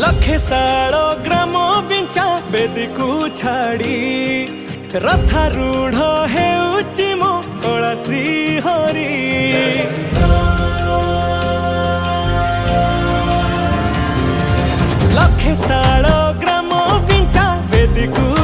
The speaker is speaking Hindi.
लखे सालो ग्राम बिंचा बेदी को छाड़ी रथारूढ़ हेउची मो कला श्री हरि। लखे सालो ग्राम बिंचा बेदी को